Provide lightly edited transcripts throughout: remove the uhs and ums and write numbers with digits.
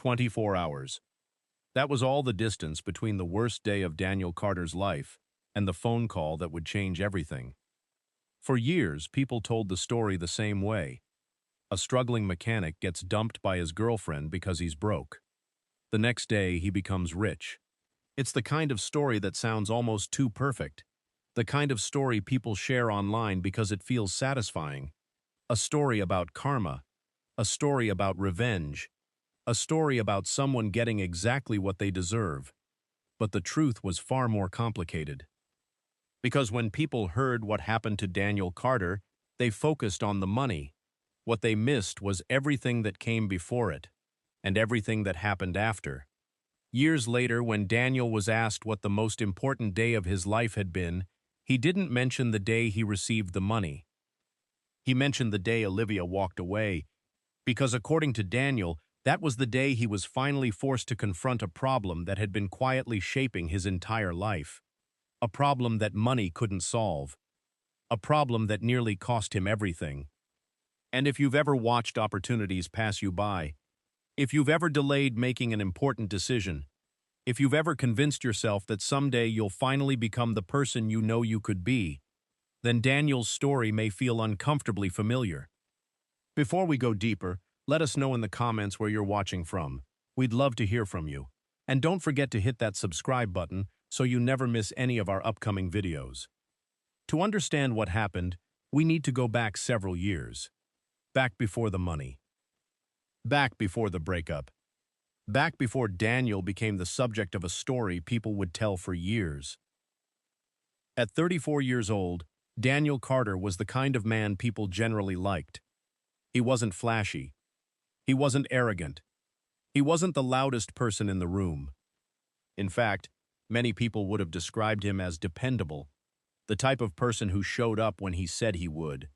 24 hours. That was all the distance between the worst day of Daniel Carter's life and the phone call that would change everything. For years, people told the story the same way. A struggling mechanic gets dumped by his girlfriend because he's broke. The next day, he becomes rich. It's the kind of story that sounds almost too perfect. The kind of story people share online because it feels satisfying. A story about karma. A story about revenge. A story about someone getting exactly what they deserve. But the truth was far more complicated. Because when people heard what happened to Daniel Carter, they focused on the money. What they missed was everything that came before it, and everything that happened after. Years later, when Daniel was asked what the most important day of his life had been, he didn't mention the day he received the money. He mentioned the day Olivia walked away, because according to Daniel, that was the day he was finally forced to confront a problem that had been quietly shaping his entire life. A problem that money couldn't solve. A problem that nearly cost him everything. And if you've ever watched opportunities pass you by, if you've ever delayed making an important decision, if you've ever convinced yourself that someday you'll finally become the person you know you could be, then Daniel's story may feel uncomfortably familiar. Before we go deeper, let us know in the comments where you're watching from. We'd love to hear from you. And don't forget to hit that subscribe button so you never miss any of our upcoming videos. To understand what happened, we need to go back several years. Back before the money. Back before the breakup. Back before Daniel became the subject of a story people would tell for years. At 34 years old, Daniel Carter was the kind of man people generally liked. He wasn't flashy. He wasn't arrogant. He wasn't the loudest person in the room. In fact, many people would have described him as dependable, the type of person who showed up when he said he would,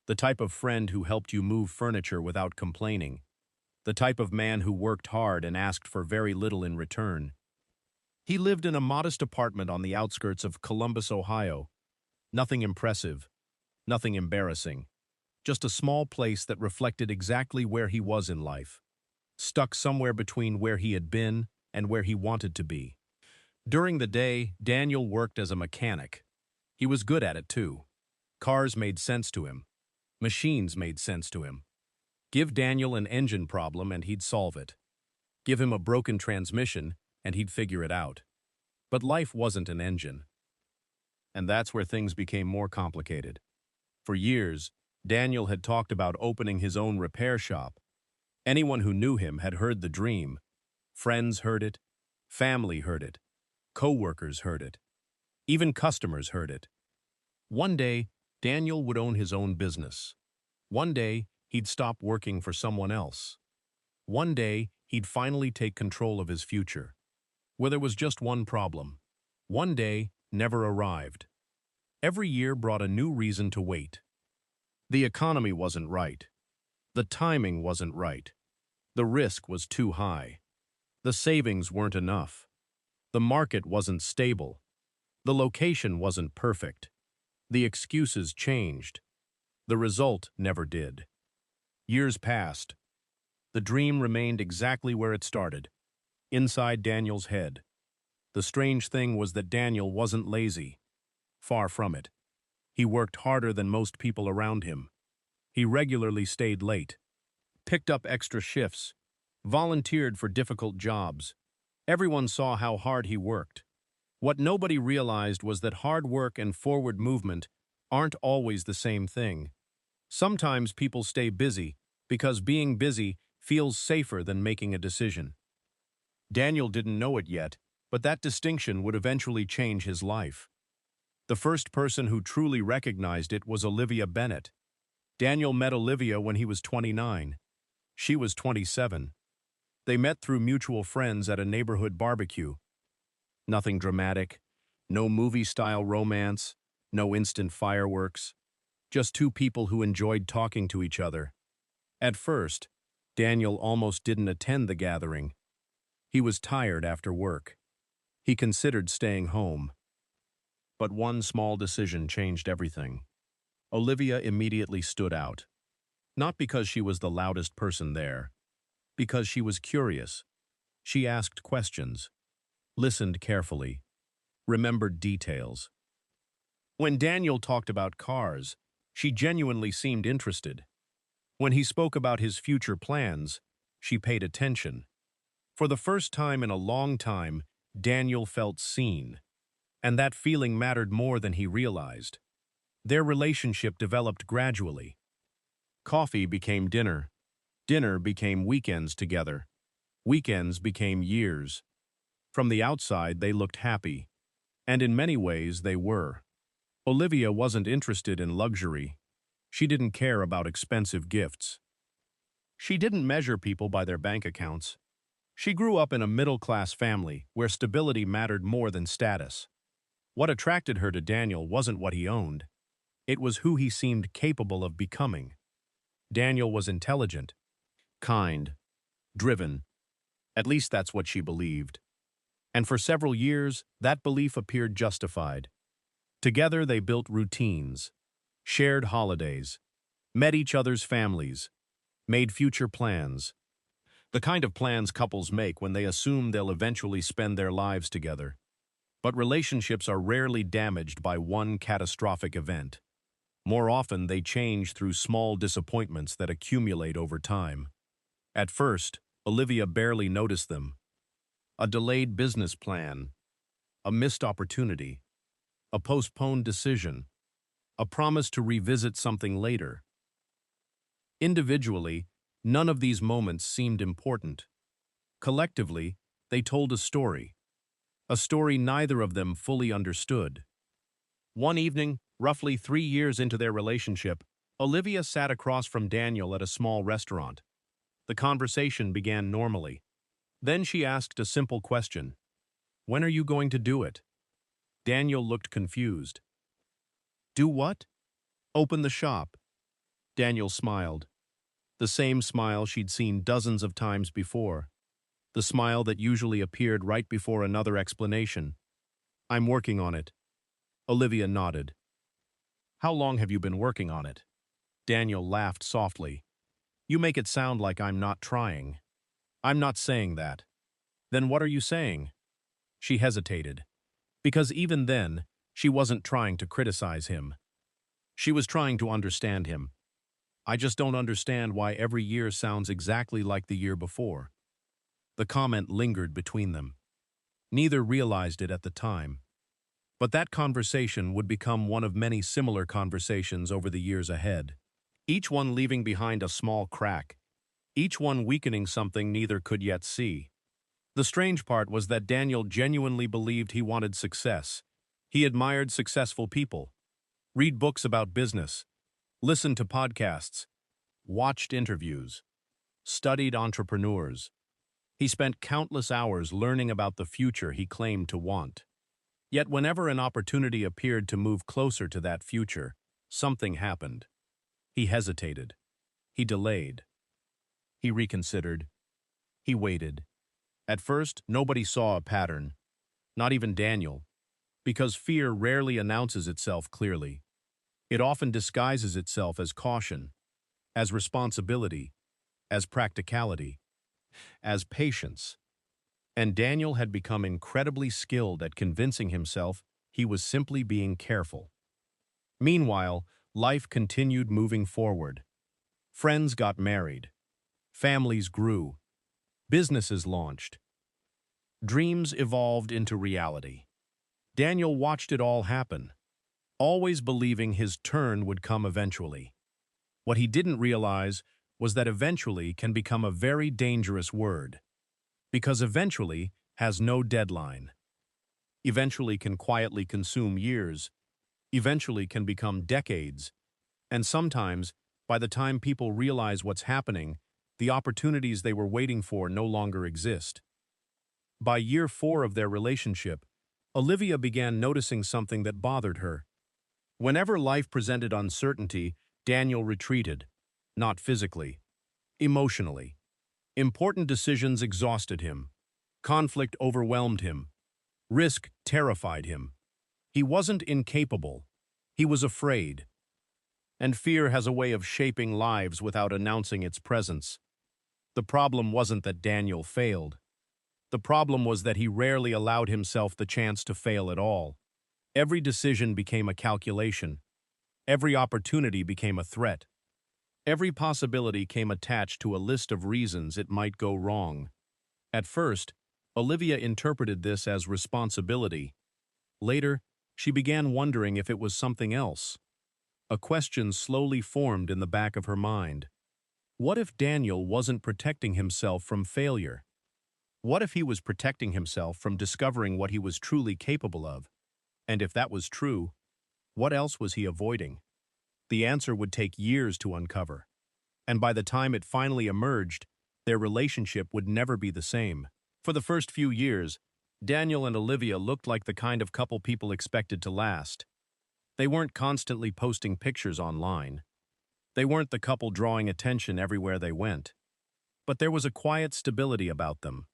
the type of friend who helped you move furniture without complaining, the type of man who worked hard and asked for very little in return. He lived in a modest apartment on the outskirts of Columbus, Ohio. Nothing impressive, nothing embarrassing, just a small place that reflected exactly where he was in life, stuck somewhere between where he had been and where he wanted to be. During the day, Daniel worked as a mechanic. He was good at it too. Cars made sense to him. Machines made sense to him. Give Daniel an engine problem and he'd solve it. Give him a broken transmission and he'd figure it out. But life wasn't an engine. And that's where things became more complicated. For years, Daniel had talked about opening his own repair shop. Anyone who knew him had heard the dream. Friends heard it. Family heard it. Co-workers heard it. Even customers heard it. One day, Daniel would own his own business. One day, he'd stop working for someone else. One day, he'd finally take control of his future. Where there was just one problem. One day never arrived. Every year brought a new reason to wait. The economy wasn't right. The timing wasn't right. The risk was too high. The savings weren't enough. The market wasn't stable. The location wasn't perfect. The excuses changed. The result never did. Years passed. The dream remained exactly where it started, inside Daniel's head. The strange thing was that Daniel wasn't lazy. Far from it. He worked harder than most people around him. He regularly stayed late, picked up extra shifts, volunteered for difficult jobs. Everyone saw how hard he worked. What nobody realized was that hard work and forward movement aren't always the same thing. Sometimes people stay busy because being busy feels safer than making a decision. Daniel didn't know it yet, but that distinction would eventually change his life. The first person who truly recognized it was Olivia Bennett. Daniel met Olivia when he was 29. She was 27. They met through mutual friends at a neighborhood barbecue. Nothing dramatic, no movie-style romance, no instant fireworks. Just two people who enjoyed talking to each other. At first, Daniel almost didn't attend the gathering. He was tired after work. He considered staying home. But one small decision changed everything. Olivia immediately stood out. Not because she was the loudest person there. Because she was curious. She asked questions, listened carefully, remembered details. When Daniel talked about cars, she genuinely seemed interested. When he spoke about his future plans, she paid attention. For the first time in a long time, Daniel felt seen, and that feeling mattered more than he realized. Their relationship developed gradually. Coffee became dinner. Dinner became weekends together. Weekends became years. From the outside, they looked happy. And in many ways, they were. Olivia wasn't interested in luxury. She didn't care about expensive gifts. She didn't measure people by their bank accounts. She grew up in a middle-class family where stability mattered more than status. What attracted her to Daniel wasn't what he owned. It was who he seemed capable of becoming. Daniel was intelligent, kind, driven. At least that's what she believed. And for several years, that belief appeared justified. Together they built routines, shared holidays, met each other's families, made future plans. The kind of plans couples make when they assume they'll eventually spend their lives together. But relationships are rarely damaged by one catastrophic event. More often, they change through small disappointments that accumulate over time. At first, Olivia barely noticed them. A delayed business plan, a missed opportunity, a postponed decision, a promise to revisit something later. Individually, none of these moments seemed important. Collectively, they told a story neither of them fully understood. One evening, roughly 3 years into their relationship, Olivia sat across from Daniel at a small restaurant. The conversation began normally. Then she asked a simple question. "When are you going to do it?" Daniel looked confused. "Do what?" "Open the shop." Daniel smiled. The same smile she'd seen dozens of times before. The smile that usually appeared right before another explanation. "I'm working on it." Olivia nodded. "How long have you been working on it?" Daniel laughed softly. "You make it sound like I'm not trying." "I'm not saying that." "Then what are you saying?" She hesitated. Because even then, she wasn't trying to criticize him. She was trying to understand him. "I just don't understand why every year sounds exactly like the year before." The comment lingered between them. Neither realized it at the time. But that conversation would become one of many similar conversations over the years ahead. Each one leaving behind a small crack. Each one weakening something neither could yet see. The strange part was that Daniel genuinely believed he wanted success. He admired successful people, read books about business, listened to podcasts, watched interviews, studied entrepreneurs. He spent countless hours learning about the future he claimed to want. Yet whenever an opportunity appeared to move closer to that future, something happened. He hesitated. He delayed. He reconsidered. He waited. At first, nobody saw a pattern, not even Daniel, because fear rarely announces itself clearly. It often disguises itself as caution, as responsibility, as practicality, as patience. And Daniel had become incredibly skilled at convincing himself he was simply being careful. Meanwhile, life continued moving forward. Friends got married. Families grew. Businesses launched. Dreams evolved into reality. Daniel watched it all happen, always believing his turn would come eventually. What he didn't realize was that eventually can become a very dangerous word, because eventually has no deadline. Eventually can quietly consume years, eventually can become decades, and sometimes, by the time people realize what's happening, the opportunities they were waiting for no longer exist. By year 4 of their relationship, Olivia began noticing something that bothered her. Whenever life presented uncertainty, Daniel retreated, not physically, emotionally. Important decisions exhausted him. Conflict overwhelmed him. Risk terrified him. He wasn't incapable. He was afraid. And fear has a way of shaping lives without announcing its presence. The problem wasn't that Daniel failed. The problem was that he rarely allowed himself the chance to fail at all. Every decision became a calculation. Every opportunity became a threat. Every possibility came attached to a list of reasons it might go wrong. At first, Olivia interpreted this as responsibility. Later, she began wondering if it was something else. A question slowly formed in the back of her mind. What if Daniel wasn't protecting himself from failure? What if he was protecting himself from discovering what he was truly capable of? And if that was true, what else was he avoiding? The answer would take years to uncover. And by the time it finally emerged, their relationship would never be the same. For the first few years, Daniel and Olivia looked like the kind of couple people expected to last. They weren't constantly posting pictures online. They weren't the couple drawing attention everywhere they went. But there was a quiet stability about them.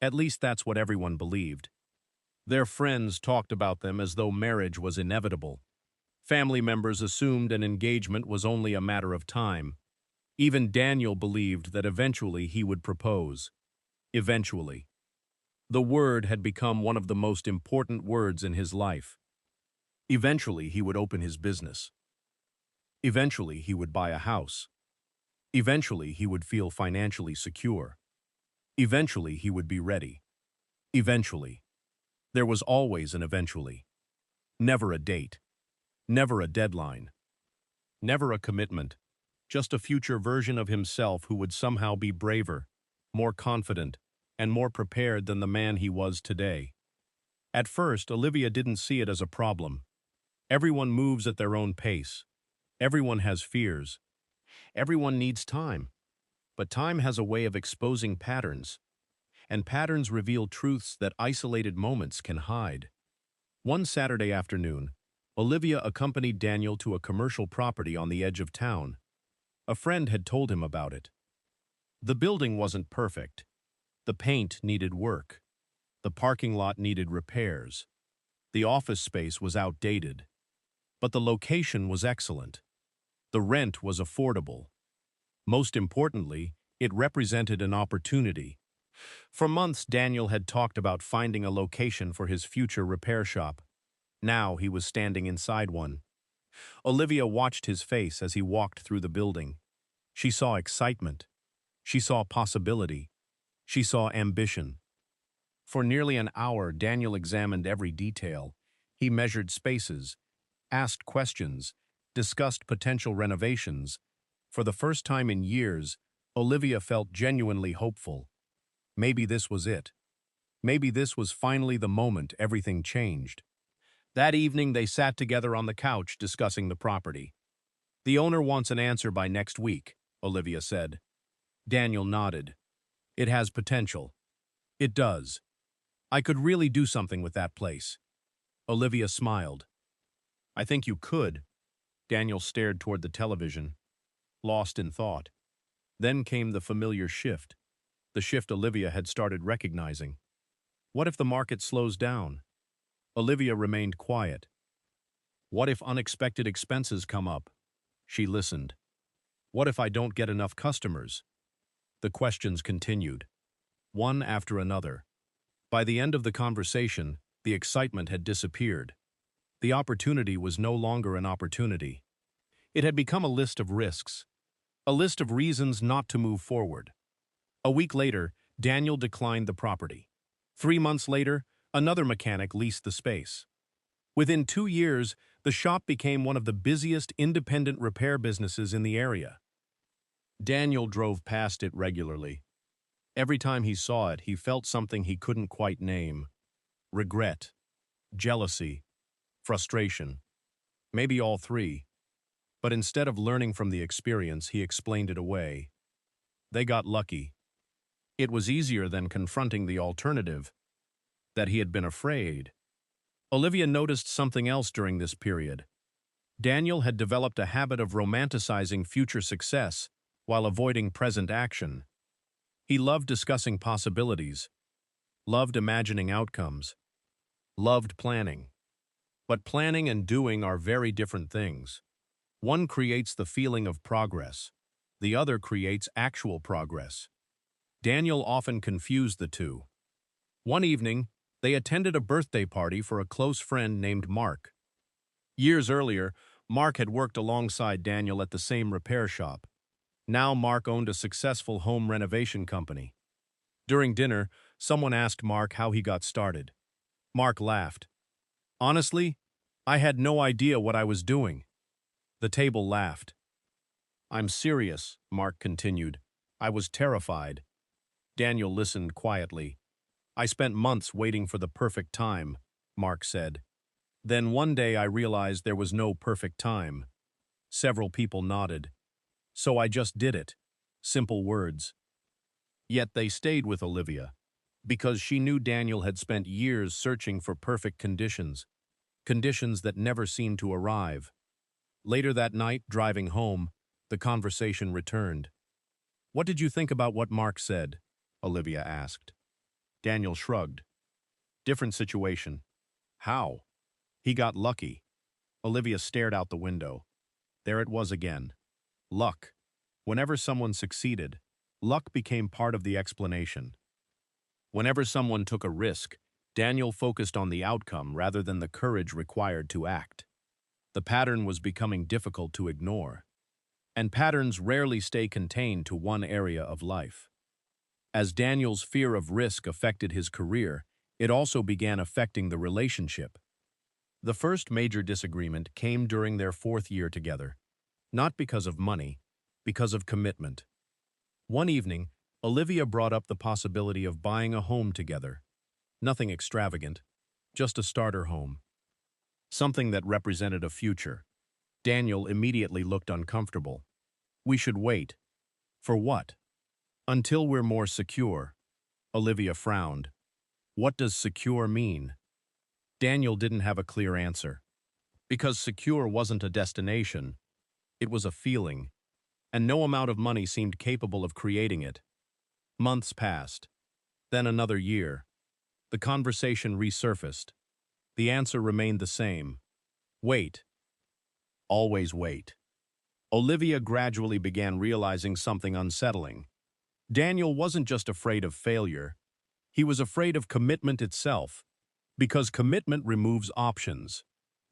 At least that's what everyone believed. Their friends talked about them as though marriage was inevitable. Family members assumed an engagement was only a matter of time. Even Daniel believed that eventually he would propose. Eventually. The word had become one of the most important words in his life. Eventually he would open his business. Eventually he would buy a house. Eventually he would feel financially secure. Eventually he would be ready. Eventually. There was always an eventually. Never a date. Never a deadline. Never a commitment. Just a future version of himself who would somehow be braver, more confident, and more prepared than the man he was today. At first, Olivia didn't see it as a problem. Everyone moves at their own pace. Everyone has fears. Everyone needs time. But time has a way of exposing patterns, and patterns reveal truths that isolated moments can hide. One Saturday afternoon, Olivia accompanied Daniel to a commercial property on the edge of town. A friend had told him about it. The building wasn't perfect. The paint needed work. The parking lot needed repairs. The office space was outdated. But the location was excellent. The rent was affordable. Most importantly, it represented an opportunity. For months, Daniel had talked about finding a location for his future repair shop. Now he was standing inside one. Olivia watched his face as he walked through the building. She saw excitement. She saw possibility. She saw ambition. For nearly an hour, Daniel examined every detail. He measured spaces, asked questions, discussed potential renovations. For the first time in years, Olivia felt genuinely hopeful. Maybe this was it. Maybe this was finally the moment everything changed. That evening, they sat together on the couch discussing the property. "The owner wants an answer by next week," Olivia said. Daniel nodded. "It has potential." "It does. I could really do something with that place." Olivia smiled. "I think you could." Daniel stared toward the television, lost in thought. Then came the familiar shift, the shift Olivia had started recognizing. What if the market slows down? Olivia remained quiet. What if unexpected expenses come up? She listened. What if I don't get enough customers? The questions continued, one after another. By the end of the conversation, the excitement had disappeared. The opportunity was no longer an opportunity. It had become a list of risks, a list of reasons not to move forward. A week later, Daniel declined the property. 3 months later, another mechanic leased the space. Within 2 years, the shop became one of the busiest independent repair businesses in the area. Daniel drove past it regularly. Every time he saw it, he felt something he couldn't quite name. Regret, jealousy, frustration. Maybe all three. But instead of learning from the experience, he explained it away. They got lucky. It was easier than confronting the alternative, that he had been afraid. Olivia noticed something else during this period. Daniel had developed a habit of romanticizing future success while avoiding present action. He loved discussing possibilities, loved imagining outcomes, loved planning. But planning and doing are very different things. One creates the feeling of progress. The other creates actual progress. Daniel often confused the two. One evening, they attended a birthday party for a close friend named Mark. Years earlier, Mark had worked alongside Daniel at the same repair shop. Now Mark owned a successful home renovation company. During dinner, someone asked Mark how he got started. Mark laughed. Honestly, I had no idea what I was doing. The table laughed. I'm serious, Mark continued. I was terrified. Daniel listened quietly. I spent months waiting for the perfect time, Mark said. Then one day I realized there was no perfect time. Several people nodded. So I just did it. Simple words. Yet they stayed with Olivia, because she knew Daniel had spent years searching for perfect conditions, conditions that never seemed to arrive. Later that night, driving home, the conversation returned. What did you think about what Mark said? Olivia asked. Daniel shrugged. Different situation. How? He got lucky. Olivia stared out the window. There it was again. Luck. Whenever someone succeeded, luck became part of the explanation. Whenever someone took a risk, Daniel focused on the outcome rather than the courage required to act. The pattern was becoming difficult to ignore. And patterns rarely stay contained to one area of life. As Daniel's fear of risk affected his career, it also began affecting the relationship. The first major disagreement came during their 4th year together, not because of money, because of commitment. One evening, Olivia brought up the possibility of buying a home together. Nothing extravagant, just a starter home. Something that represented a future. Daniel immediately looked uncomfortable. We should wait. For what? Until we're more secure. Olivia frowned. What does secure mean? Daniel didn't have a clear answer. Because secure wasn't a destination, it was a feeling, and no amount of money seemed capable of creating it. Months passed. Then another year. The conversation resurfaced. The answer remained the same. Wait. Always wait. Olivia gradually began realizing something unsettling. Daniel wasn't just afraid of failure. He was afraid of commitment itself. Because commitment removes options.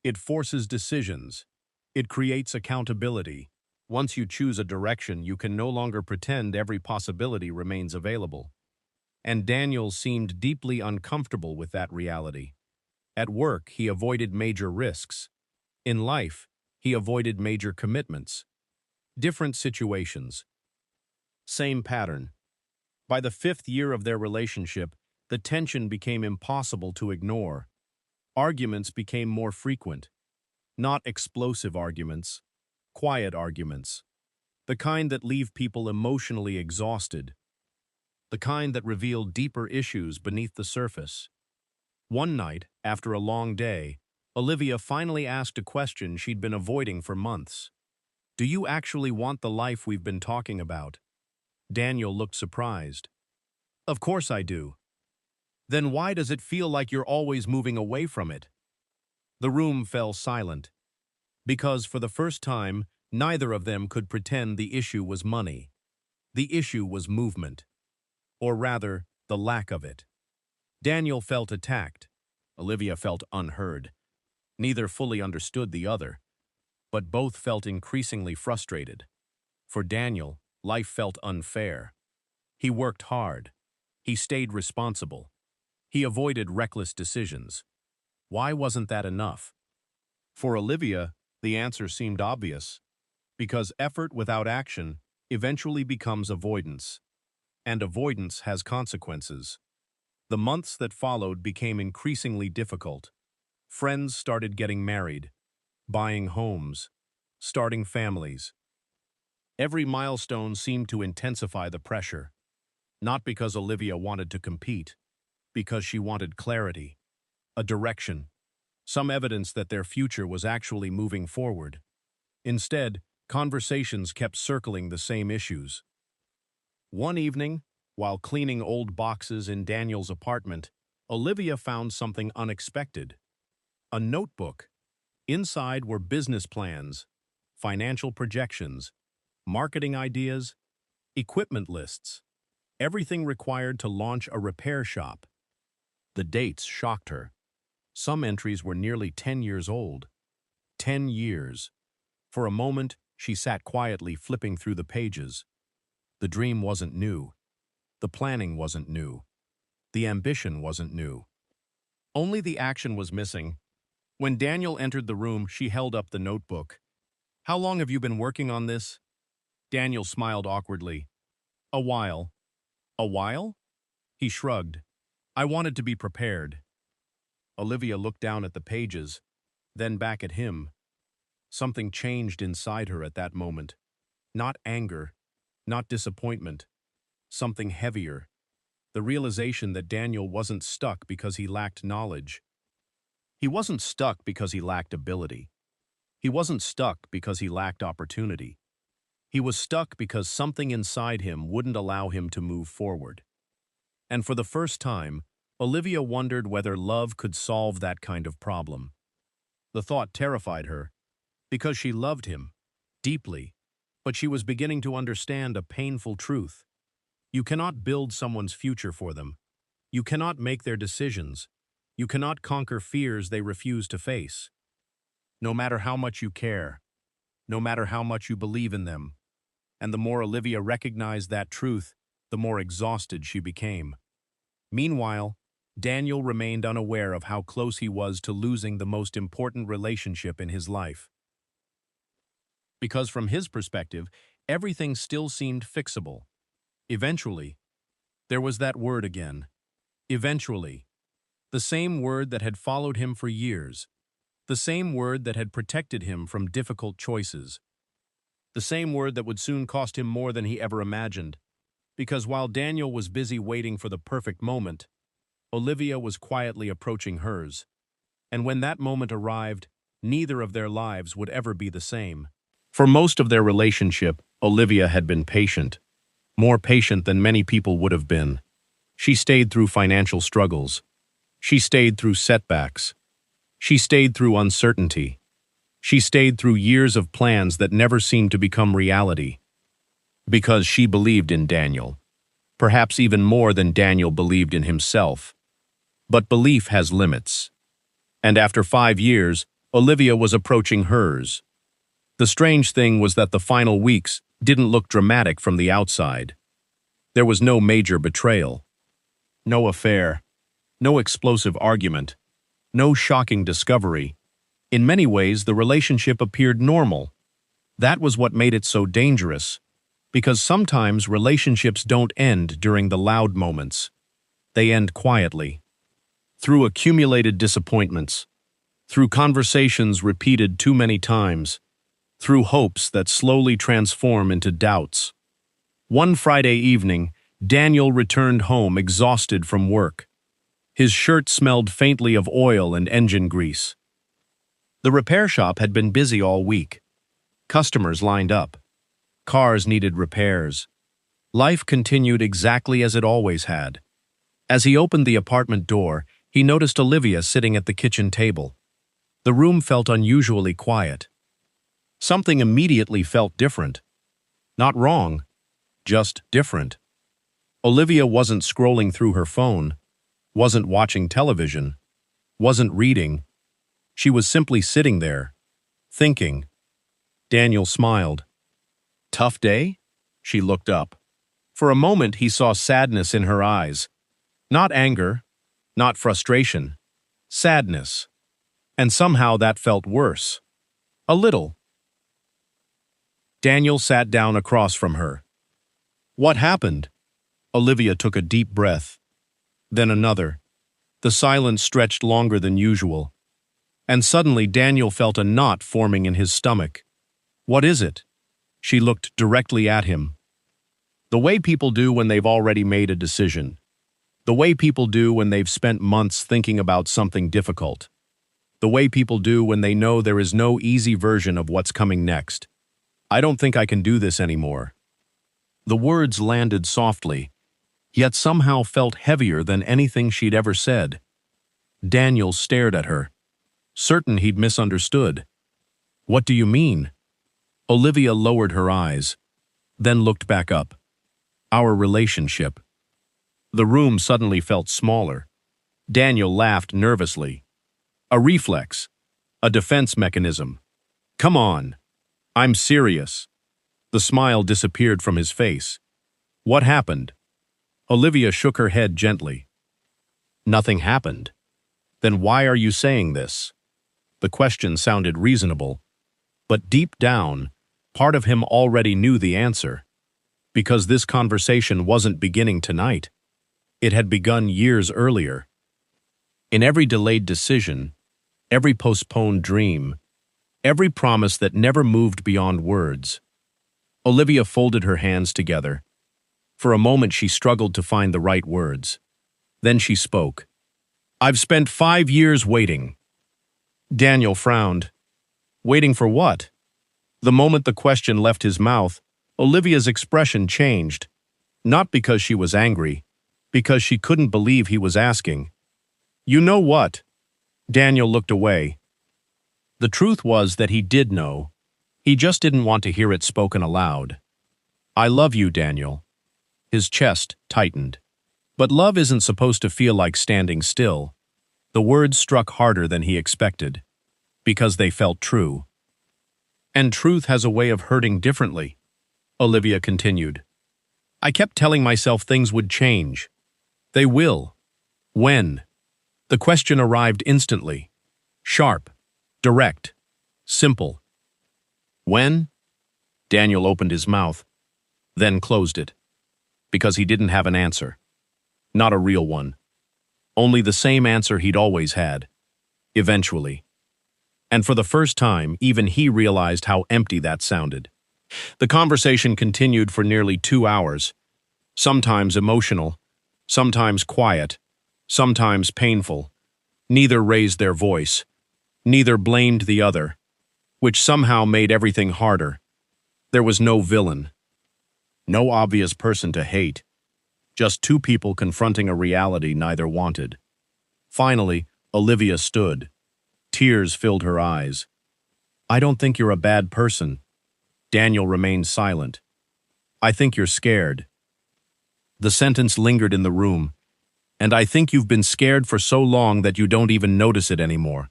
It forces decisions. It creates accountability. Once you choose a direction, you can no longer pretend every possibility remains available. And Daniel seemed deeply uncomfortable with that reality. At work, he avoided major risks. In life, he avoided major commitments. Different situations. Same pattern. By the 5th year of their relationship, the tension became impossible to ignore. Arguments became more frequent. Not explosive arguments, quiet arguments. The kind that leave people emotionally exhausted. The kind that reveal deeper issues beneath the surface. One night, after a long day, Olivia finally asked a question she'd been avoiding for months. Do you actually want the life we've been talking about? Daniel looked surprised. Of course I do. Then why does it feel like you're always moving away from it? The room fell silent. Because for the first time, neither of them could pretend the issue was money. The issue was movement. Or rather, the lack of it. Daniel felt attacked. Olivia felt unheard. Neither fully understood the other, but both felt increasingly frustrated. For Daniel, life felt unfair. He worked hard. He stayed responsible. He avoided reckless decisions. Why wasn't that enough? For Olivia, the answer seemed obvious. Because effort without action eventually becomes avoidance. And avoidance has consequences. The months that followed became increasingly difficult. Friends started getting married, buying homes, starting families. Every milestone seemed to intensify the pressure. Not because Olivia wanted to compete, because she wanted clarity, a direction, some evidence that their future was actually moving forward. Instead, conversations kept circling the same issues. One evening, while cleaning old boxes in Daniel's apartment, Olivia found something unexpected. A notebook. Inside were business plans, financial projections, marketing ideas, equipment lists. Everything required to launch a repair shop. The dates shocked her. Some entries were nearly 10 years old. 10 years. For a moment, she sat quietly flipping through the pages. The dream wasn't new. The planning wasn't new. The ambition wasn't new. Only the action was missing. When Daniel entered the room, she held up the notebook. "How long have you been working on this?" Daniel smiled awkwardly. "A while." "A while?" He shrugged. "I wanted to be prepared." Olivia looked down at the pages, then back at him. Something changed inside her at that moment. Not anger, not disappointment. Something heavier. The realization that Daniel wasn't stuck because he lacked knowledge. He wasn't stuck because he lacked ability. He wasn't stuck because he lacked opportunity. He was stuck because something inside him wouldn't allow him to move forward. And for the first time, Olivia wondered whether love could solve that kind of problem. The thought terrified her, because she loved him, deeply, but she was beginning to understand a painful truth. You cannot build someone's future for them. You cannot make their decisions. You cannot conquer fears they refuse to face. No matter how much you care, no matter how much you believe in them. And the more Olivia recognized that truth, the more exhausted she became. Meanwhile, Daniel remained unaware of how close he was to losing the most important relationship in his life. Because from his perspective, everything still seemed fixable. Eventually, there was that word again. Eventually. The same word that had followed him for years. The same word that had protected him from difficult choices. The same word that would soon cost him more than he ever imagined. Because while Daniel was busy waiting for the perfect moment, Olivia was quietly approaching hers. And when that moment arrived, neither of their lives would ever be the same. For most of their relationship, Olivia had been patient. More patient than many people would have been. She stayed through financial struggles. She stayed through setbacks. She stayed through uncertainty. She stayed through years of plans that never seemed to become reality. Because she believed in Daniel. Perhaps even more than Daniel believed in himself. But belief has limits. And after 5 years, Olivia was approaching hers. The strange thing was that the final weeks didn't look dramatic from the outside. There was no major betrayal. No affair. No explosive argument. No shocking discovery. In many ways, the relationship appeared normal. That was what made it so dangerous. Because sometimes relationships don't end during the loud moments. They end quietly. Through accumulated disappointments. Through conversations repeated too many times. Through hopes that slowly transform into doubts. One Friday evening, Daniel returned home exhausted from work. His shirt smelled faintly of oil and engine grease. The repair shop had been busy all week. Customers lined up. Cars needed repairs. Life continued exactly as it always had. As he opened the apartment door, he noticed Olivia sitting at the kitchen table. The room felt unusually quiet. Something immediately felt different. Not wrong, just different. Olivia wasn't scrolling through her phone, wasn't watching television, wasn't reading. She was simply sitting there, thinking. Daniel smiled. "Tough day?" She looked up. For a moment he saw sadness in her eyes. Not anger, not frustration, sadness. And somehow that felt worse. A little. Daniel sat down across from her. "What happened?" Olivia took a deep breath. Then another. The silence stretched longer than usual. And suddenly Daniel felt a knot forming in his stomach. "What is it?" She looked directly at him. The way people do when they've already made a decision. The way people do when they've spent months thinking about something difficult. The way people do when they know there is no easy version of what's coming next. "I don't think I can do this anymore." The words landed softly, yet somehow felt heavier than anything she'd ever said. Daniel stared at her, certain he'd misunderstood. "What do you mean?" Olivia lowered her eyes, then looked back up. "Our relationship," The room suddenly felt smaller. Daniel laughed nervously. A reflex. A defense mechanism. Come on. I'm serious. The smile disappeared from his face. What happened? Olivia shook her head gently. Nothing happened. Then why are you saying this? The question sounded reasonable, but deep down, part of him already knew the answer. Because this conversation wasn't beginning tonight. It had begun years earlier. In every delayed decision, every postponed dream, every promise that never moved beyond words. Olivia folded her hands together. For a moment she struggled to find the right words. Then she spoke. I've spent 5 years waiting. Daniel frowned. Waiting for what? The moment the question left his mouth, Olivia's expression changed. Not because she was angry, because she couldn't believe he was asking. You know what? Daniel looked away. The truth was that he did know. He just didn't want to hear it spoken aloud. I love you, Daniel. His chest tightened. But love isn't supposed to feel like standing still. The words struck harder than he expected, because they felt true. And truth has a way of hurting differently, Olivia continued. I kept telling myself things would change. They will. When? The question arrived instantly. Sharp, direct, simple. When? Daniel opened his mouth, then closed it. Because he didn't have an answer. Not a real one. Only the same answer he'd always had. Eventually. And for the first time, even he realized how empty that sounded. The conversation continued for nearly 2 hours. Sometimes emotional, sometimes quiet, sometimes painful. Neither raised their voice. Neither blamed the other, which somehow made everything harder. There was no villain. No obvious person to hate. Just two people confronting a reality neither wanted. Finally, Olivia stood. Tears filled her eyes. I don't think you're a bad person. Daniel remained silent. I think you're scared. The sentence lingered in the room. And I think you've been scared for so long that you don't even notice it anymore.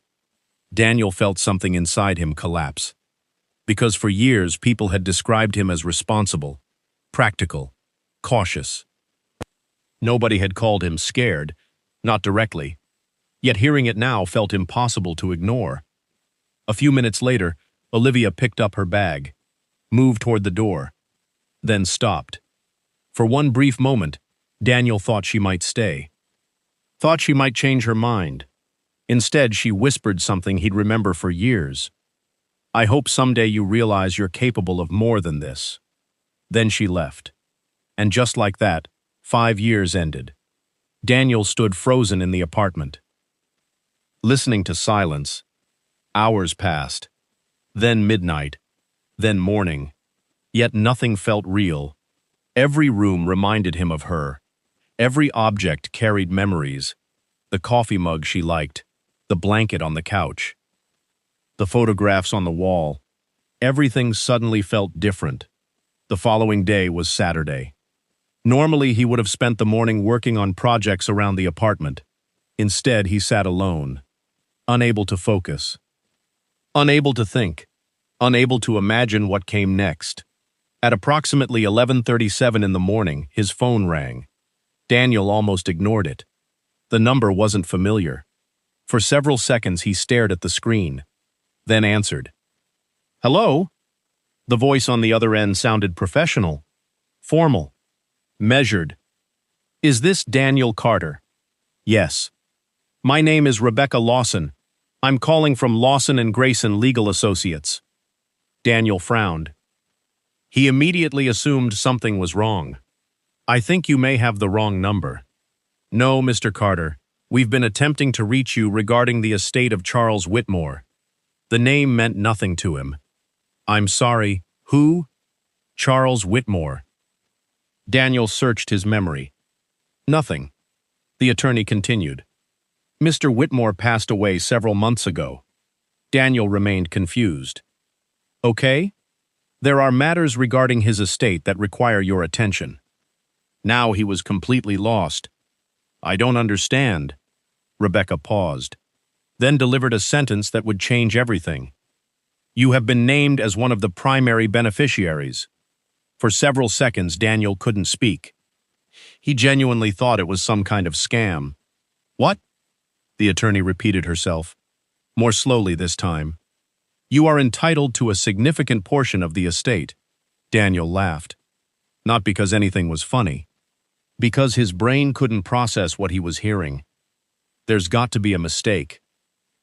Daniel felt something inside him collapse. Because for years people had described him as responsible, practical, cautious. Nobody had called him scared, not directly. Yet hearing it now felt impossible to ignore. A few minutes later, Olivia picked up her bag, moved toward the door, then stopped. For one brief moment, Daniel thought she might stay. Thought she might change her mind. Instead, she whispered something he'd remember for years. I hope someday you realize you're capable of more than this. Then she left. And just like that, 5 years ended. Daniel stood frozen in the apartment. Listening to silence. Hours passed. Then midnight. Then morning. Yet nothing felt real. Every room reminded him of her. Every object carried memories. The coffee mug she liked. The blanket on the couch. The photographs on the wall. Everything suddenly felt different. The following day was Saturday. Normally, he would have spent the morning working on projects around the apartment. Instead, he sat alone, unable to focus, unable to think, unable to imagine what came next. At approximately 11:37 in the morning, his phone rang. Daniel almost ignored it. The number wasn't familiar. For several seconds, he stared at the screen, then answered. Hello? The voice on the other end sounded professional, formal, measured. Is this Daniel Carter? Yes. My name is Rebecca Lawson. I'm calling from Lawson and Grayson Legal Associates. Daniel frowned. He immediately assumed something was wrong. I think you may have the wrong number. No, Mr. Carter. We've been attempting to reach you regarding the estate of Charles Whitmore. The name meant nothing to him. I'm sorry, who? Charles Whitmore. Daniel searched his memory. Nothing. The attorney continued. Mr. Whitmore passed away several months ago. Daniel remained confused. Okay? There are matters regarding his estate that require your attention. Now he was completely lost. "I don't understand." Rebecca paused, then delivered a sentence that would change everything. "You have been named as one of the primary beneficiaries." For several seconds, Daniel couldn't speak. He genuinely thought it was some kind of scam. "What?" the attorney repeated herself, more slowly this time. "You are entitled to a significant portion of the estate." Daniel laughed. Not because anything was funny. Because his brain couldn't process what he was hearing. "There's got to be a mistake."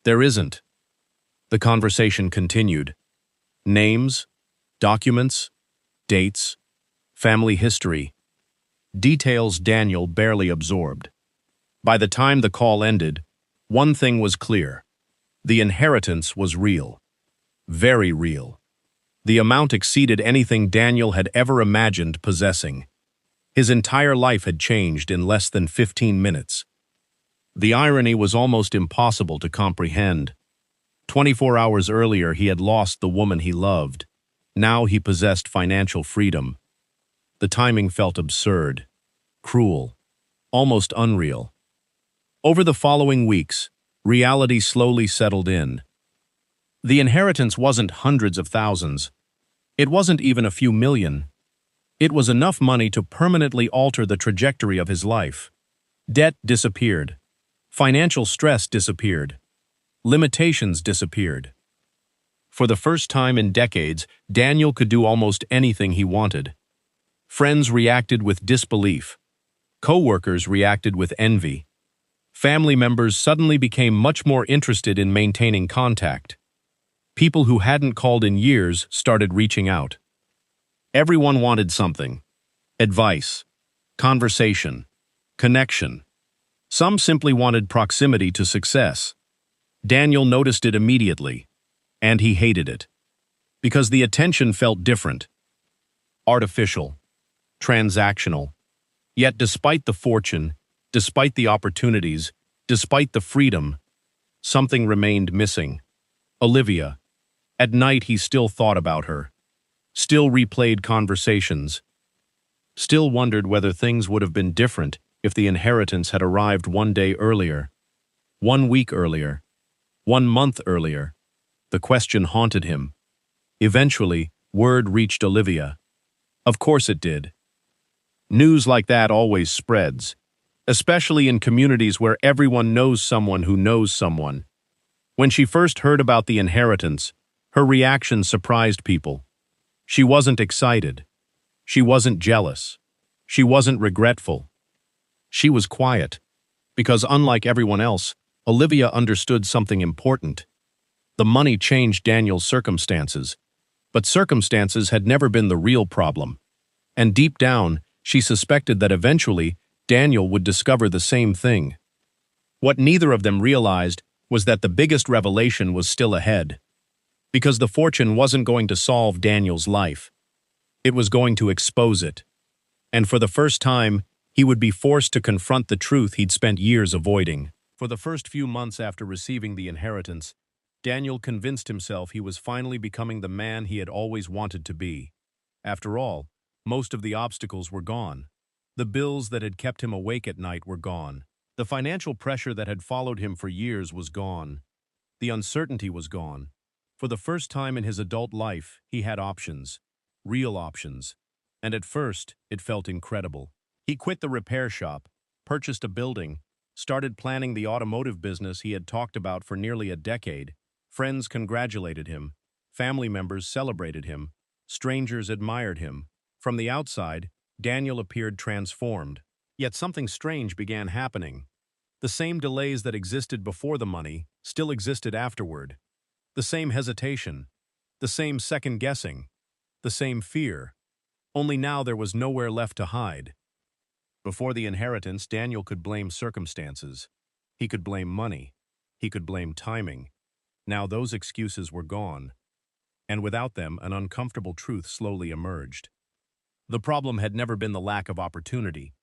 "There isn't." The conversation continued. Names, documents, dates, family history. Details Daniel barely absorbed. By the time the call ended, one thing was clear. The inheritance was real. Very real. The amount exceeded anything Daniel had ever imagined possessing. His entire life had changed in less than 15 minutes. The irony was almost impossible to comprehend. 24 hours earlier, he had lost the woman he loved. Now he possessed financial freedom. The timing felt absurd, cruel, almost unreal. Over the following weeks, reality slowly settled in. The inheritance wasn't hundreds of thousands. It wasn't even a few million. It was enough money to permanently alter the trajectory of his life. Debt disappeared. Financial stress disappeared. Limitations disappeared. For the first time in decades, Daniel could do almost anything he wanted. Friends reacted with disbelief. Co-workers reacted with envy. Family members suddenly became much more interested in maintaining contact. People who hadn't called in years started reaching out. Everyone wanted something. Advice, conversation, connection. Some simply wanted proximity to success. Daniel noticed it immediately, and he hated it. Because the attention felt different. Artificial. Transactional. Yet despite the fortune, despite the opportunities, despite the freedom, something remained missing. Olivia. At night he still thought about her. Still replayed conversations. Still wondered whether things would have been different if the inheritance had arrived one day earlier. 1 week earlier. 1 month earlier. The question haunted him. Eventually, word reached Olivia. Of course it did. News like that always spreads, especially in communities where everyone knows someone who knows someone. When she first heard about the inheritance, her reaction surprised people. She wasn't excited. She wasn't jealous. She wasn't regretful. She was quiet, because unlike everyone else, Olivia understood something important. The money changed Daniel's circumstances, but circumstances had never been the real problem. And deep down, she suspected that eventually, Daniel would discover the same thing. What neither of them realized was that the biggest revelation was still ahead. Because the fortune wasn't going to solve Daniel's life. It was going to expose it. And for the first time, he would be forced to confront the truth he'd spent years avoiding. For the first few months after receiving the inheritance, Daniel convinced himself he was finally becoming the man he had always wanted to be. After all, most of the obstacles were gone. The bills that had kept him awake at night were gone. The financial pressure that had followed him for years was gone. The uncertainty was gone. For the first time in his adult life, he had options. Real options. And at first, it felt incredible. He quit the repair shop, purchased a building, started planning the automotive business he had talked about for nearly a decade. Friends congratulated him. Family members celebrated him. Strangers admired him. From the outside, Daniel appeared transformed. Yet something strange began happening. The same delays that existed before the money still existed afterward. The same hesitation, the same second-guessing, the same fear. Only now there was nowhere left to hide. Before the inheritance, Daniel could blame circumstances. He could blame money. He could blame timing. Now those excuses were gone. And without them, an uncomfortable truth slowly emerged. The problem had never been the lack of opportunity.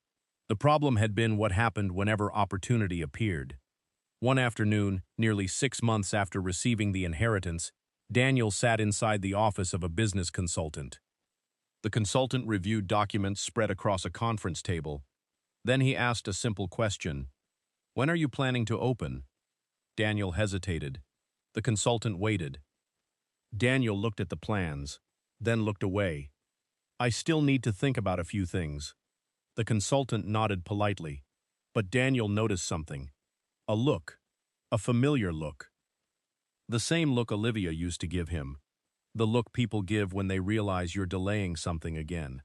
The problem had been what happened whenever opportunity appeared. One afternoon, nearly 6 months after receiving the inheritance, Daniel sat inside the office of a business consultant. The consultant reviewed documents spread across a conference table. Then he asked a simple question. When are you planning to open? Daniel hesitated. The consultant waited. Daniel looked at the plans, then looked away. I still need to think about a few things. The consultant nodded politely, but Daniel noticed something. A look. A familiar look. The same look Olivia used to give him. The look people give when they realize you're delaying something again.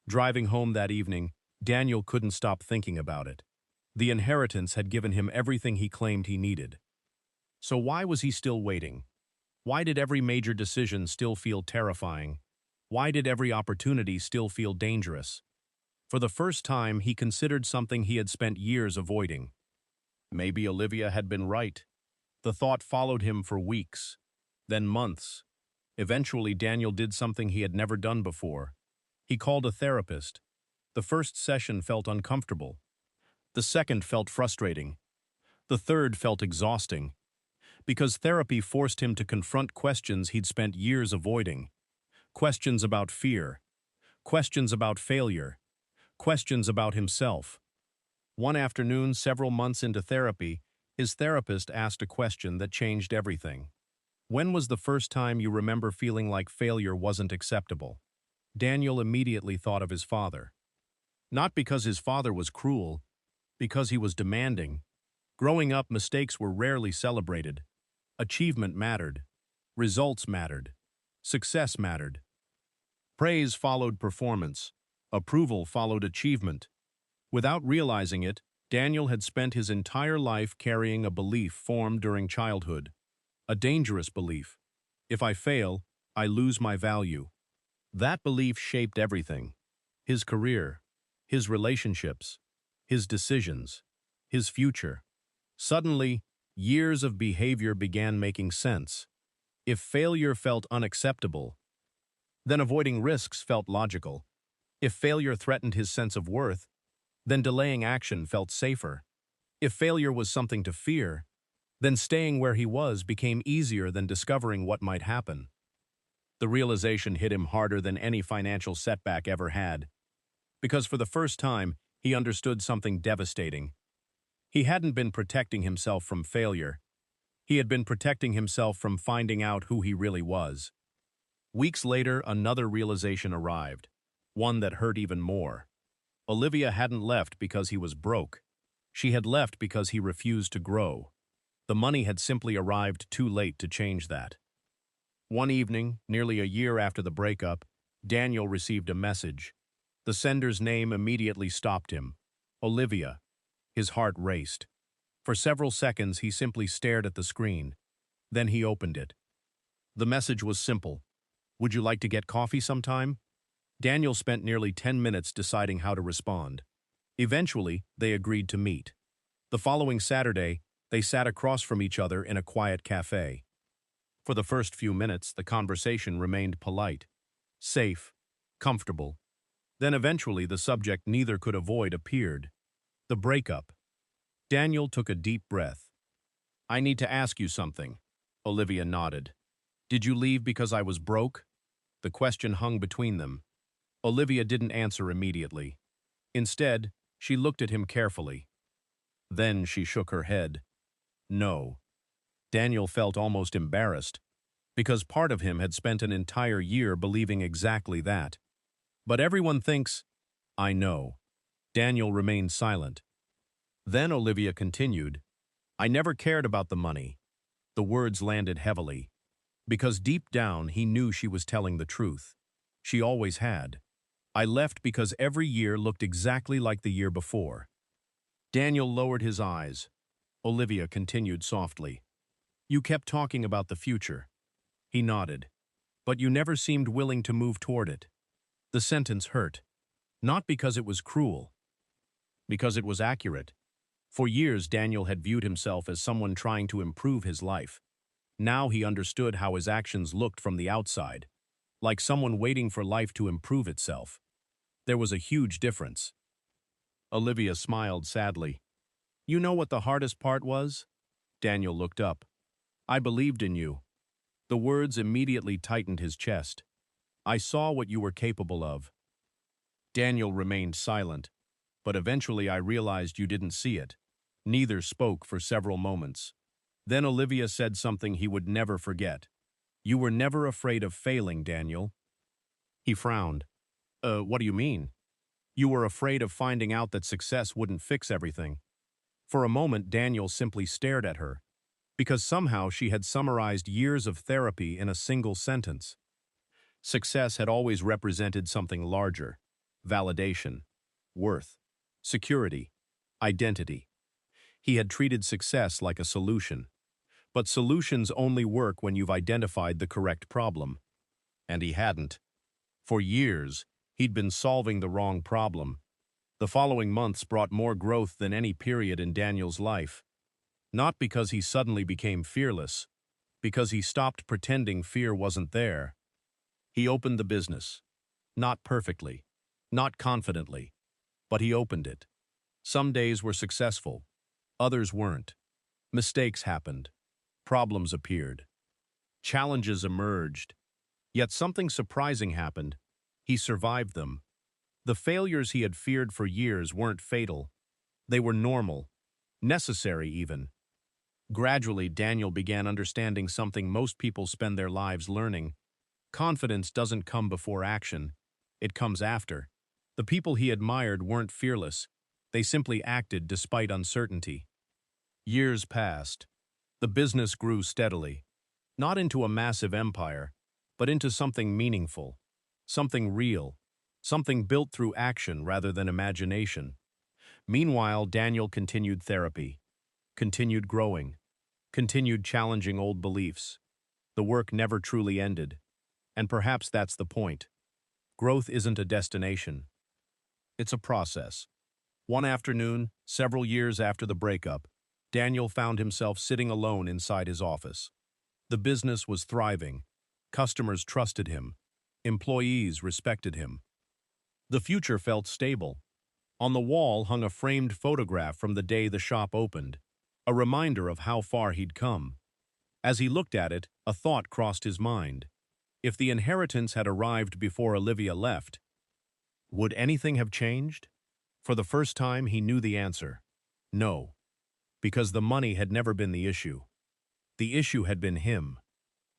Driving home that evening, Daniel couldn't stop thinking about it. The inheritance had given him everything he claimed he needed. So why was he still waiting? Why did every major decision still feel terrifying? Why did every opportunity still feel dangerous? For the first time, he considered something he had spent years avoiding. Maybe Olivia had been right. The thought followed him for weeks, then months. Eventually, Daniel did something he had never done before. He called a therapist. The first session felt uncomfortable. The second felt frustrating. The third felt exhausting. Because therapy forced him to confront questions he'd spent years avoiding. Questions about fear. Questions about failure. Questions about himself. One afternoon, several months into therapy, his therapist asked a question that changed everything. When was the first time you remember feeling like failure wasn't acceptable? Daniel immediately thought of his father. Not because his father was cruel, because he was demanding. Growing up, mistakes were rarely celebrated. Achievement mattered. Results mattered. Success mattered. Praise followed performance. Approval followed achievement. Without realizing it, Daniel had spent his entire life carrying a belief formed during childhood. A dangerous belief. If I fail, I lose my value. That belief shaped everything. His career, his relationships, his decisions, his future. Suddenly, years of behavior began making sense. If failure felt unacceptable, then avoiding risks felt logical. If failure threatened his sense of worth, then delaying action felt safer. If failure was something to fear, then staying where he was became easier than discovering what might happen. The realization hit him harder than any financial setback ever had. Because for the first time, he understood something devastating. He hadn't been protecting himself from failure. He had been protecting himself from finding out who he really was. Weeks later, another realization arrived, one that hurt even more. Olivia hadn't left because he was broke. She had left because he refused to grow. The money had simply arrived too late to change that. One evening, nearly a year after the breakup, Daniel received a message. The sender's name immediately stopped him. Olivia. His heart raced. For several seconds, he simply stared at the screen. Then he opened it. The message was simple. Would you like to get coffee sometime? Daniel spent nearly 10 minutes deciding how to respond. Eventually, they agreed to meet. The following Saturday, they sat across from each other in a quiet cafe. For the first few minutes, the conversation remained polite, safe, comfortable. Then eventually, the subject neither could avoid appeared. The breakup. Daniel took a deep breath. I need to ask you something. Olivia nodded. Did you leave because I was broke? The question hung between them. Olivia didn't answer immediately. Instead, she looked at him carefully. Then she shook her head. No. Daniel felt almost embarrassed, because part of him had spent an entire year believing exactly that. But everyone thinks, I know. Daniel remained silent. Then Olivia continued, I never cared about the money. The words landed heavily, because deep down he knew she was telling the truth. She always had. I left because every year looked exactly like the year before. Daniel lowered his eyes. Olivia continued softly. You kept talking about the future. He nodded. But you never seemed willing to move toward it. The sentence hurt. Not because it was cruel. Because it was accurate. For years, Daniel had viewed himself as someone trying to improve his life. Now he understood how his actions looked from the outside, like someone waiting for life to improve itself. There was a huge difference. Olivia smiled sadly. You know what the hardest part was? Daniel looked up. I believed in you. The words immediately tightened his chest. I saw what you were capable of. Daniel remained silent, but eventually I realized you didn't see it. Neither spoke for several moments. Then Olivia said something he would never forget. You were never afraid of failing, Daniel. He frowned. What do you mean? You were afraid of finding out that success wouldn't fix everything. For a moment, Daniel simply stared at her, because somehow she had summarized years of therapy in a single sentence. Success had always represented something larger: validation, worth, security, identity. He had treated success like a solution. But solutions only work when you've identified the correct problem. And he hadn't. For years, he'd been solving the wrong problem. The following months brought more growth than any period in Daniel's life. Not because he suddenly became fearless, because he stopped pretending fear wasn't there. He opened the business. Not perfectly, not confidently, but he opened it. Some days were successful, others weren't. Mistakes happened. Problems appeared. Challenges emerged. Yet something surprising happened. He survived them. The failures he had feared for years weren't fatal. They were normal, necessary even. Gradually, Daniel began understanding something most people spend their lives learning. Confidence doesn't come before action. It comes after. The people he admired weren't fearless. They simply acted despite uncertainty. Years passed. The business grew steadily, not into a massive empire, but into something meaningful, something real, something built through action rather than imagination. Meanwhile, Daniel continued therapy, continued growing, continued challenging old beliefs. The work never truly ended, and perhaps that's the point. Growth isn't a destination. It's a process. One afternoon, several years after the breakup, Daniel found himself sitting alone inside his office. The business was thriving. Customers trusted him. Employees respected him. The future felt stable. On the wall hung a framed photograph from the day the shop opened, a reminder of how far he'd come. As he looked at it, a thought crossed his mind. If the inheritance had arrived before Olivia left, would anything have changed? For the first time, he knew the answer. No. Because the money had never been the issue. The issue had been him.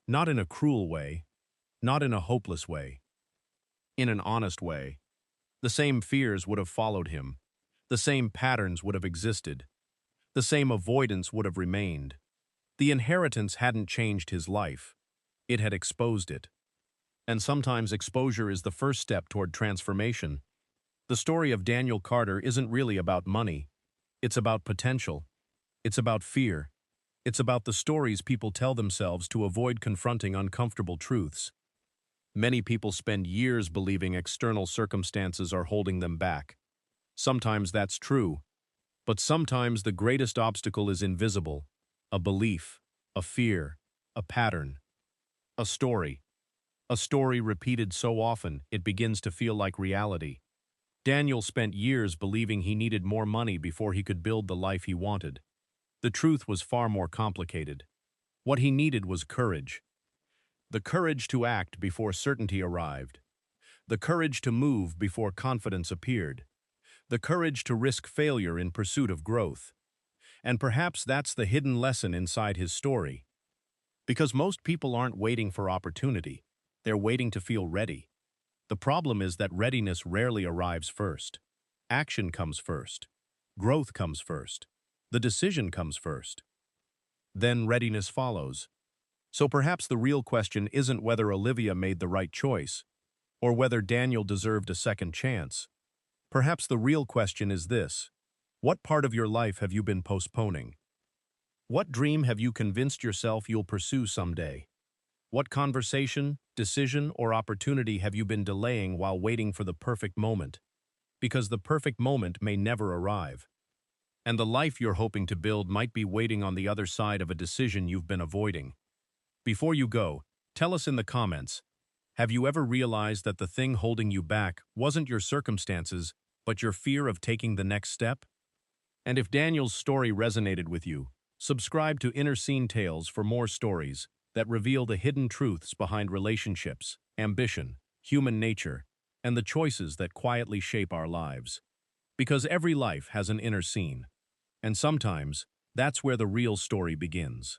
Not in a cruel way, not in a hopeless way. In an honest way. The same fears would have followed him. The same patterns would have existed. The same avoidance would have remained. The inheritance hadn't changed his life. It had exposed it. And sometimes exposure is the first step toward transformation. The story of Daniel Carter isn't really about money. It's about potential. It's about fear. It's about the stories people tell themselves to avoid confronting uncomfortable truths. Many people spend years believing external circumstances are holding them back. Sometimes that's true, but sometimes the greatest obstacle is invisible: a belief, a fear, a pattern, a story. A story repeated so often it begins to feel like reality. Daniel spent years believing he needed more money before he could build the life he wanted. The truth was far more complicated. What he needed was courage. The courage to act before certainty arrived. The courage to move before confidence appeared. The courage to risk failure in pursuit of growth. And perhaps that's the hidden lesson inside his story. Because most people aren't waiting for opportunity. They're waiting to feel ready. The problem is that readiness rarely arrives first. Action comes first. Growth comes first. The decision comes first. Then readiness follows. So perhaps the real question isn't whether Olivia made the right choice, or whether Daniel deserved a second chance. Perhaps the real question is this: what part of your life have you been postponing? What dream have you convinced yourself you'll pursue someday? What conversation, decision, or opportunity have you been delaying while waiting for the perfect moment? Because the perfect moment may never arrive. And the life you're hoping to build might be waiting on the other side of a decision you've been avoiding. Before you go, tell us in the comments, have you ever realized that the thing holding you back wasn't your circumstances, but your fear of taking the next step? And if Daniel's story resonated with you, subscribe to Inner Scene Tales for more stories that reveal the hidden truths behind relationships, ambition, human nature, and the choices that quietly shape our lives. Because every life has an inner scene, and sometimes that's where the real story begins.